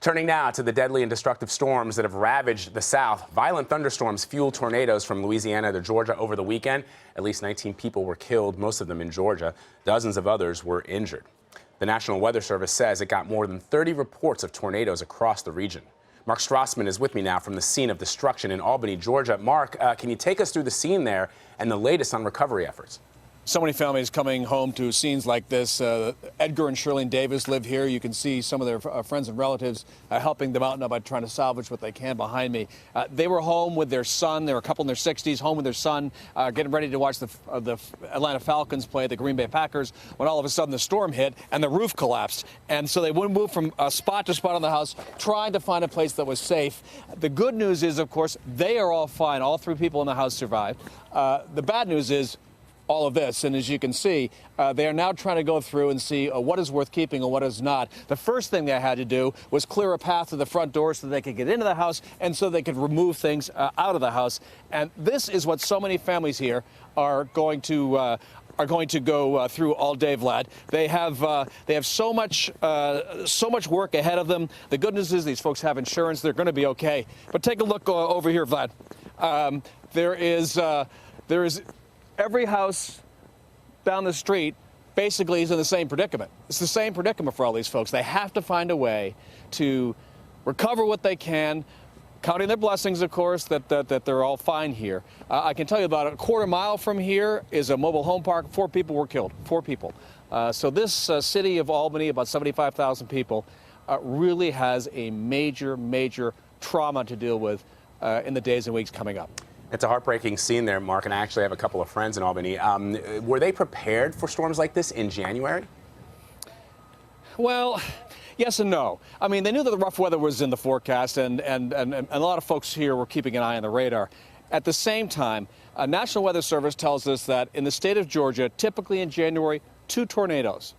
Turning now to the deadly and destructive storms that have ravaged the South. Violent thunderstorms fueled tornadoes from Louisiana to Georgia over the weekend. At least 19 people were killed, most of them in Georgia. Dozens of others were injured. The National Weather Service says it got more than 30 reports of tornadoes across the region. Mark Strassmann is with me now from the scene of destruction in Albany, Georgia. Mark, can you take us through the scene there and the latest on recovery efforts? So many families coming home to scenes like this. Edgar and Shirlene Davis live here. You can see some of their friends and relatives helping them out now by trying to salvage what they can behind me. They were home with their son. They were a couple in their 60s, home with their son, getting ready to watch the Atlanta Falcons play the Green Bay Packers, when all of a sudden the storm hit and the roof collapsed. And so they wouldn't move from spot to spot in the house, trying to find a place that was safe. The good news is, of course, they are all fine. All three people in the house survived. The bad news is all of this, and as you can see, they are now trying to go through and see what is worth keeping and what is not. The first thing they had to do was clear a path to the front door so they could get into the house and so they could remove things out of the house. And this is what so many families here are going to go through all day, Vlad. They have so much work ahead of them. The good news is these folks have insurance; they're going to be okay. But take a look over here, Vlad. There is every house down the street basically is in the same predicament. It's the same predicament for all these folks. They have to find a way to recover what they can, counting their blessings, of course, that they're all fine here. I can tell you about a quarter mile from here is a mobile home park. 4 people were killed, 4 people. So this city of Albany, about 75,000 people, really has a major trauma to deal with in the days and weeks coming up. It's a heartbreaking scene there, Mark, and I actually have a couple of friends in Albany. Were they prepared for storms like this in January? Well, yes and no. I mean, they knew that the rough weather was in the forecast, and a lot of folks here were keeping an eye on the radar. At the same time, National Weather Service tells us that in the state of Georgia, typically in January, 2 tornadoes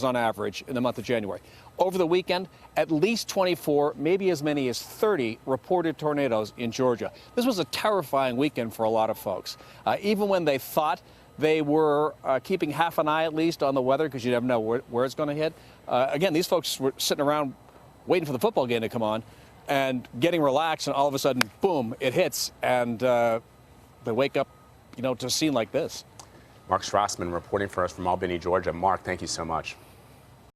on average in the month of January. Over the weekend, at least 24, maybe as many as 30 reported tornadoes in Georgia. This was a terrifying weekend for a lot of folks. Even when they thought they were keeping half an eye at least on the weather, because you never know where it's going to hit. Again, these folks were sitting around waiting for the football game to come on and getting relaxed, and all of a sudden, boom, it hits, and they wake up, to a scene like this. Mark Strassmann reporting for us from Albany, Georgia. Mark, thank you so much.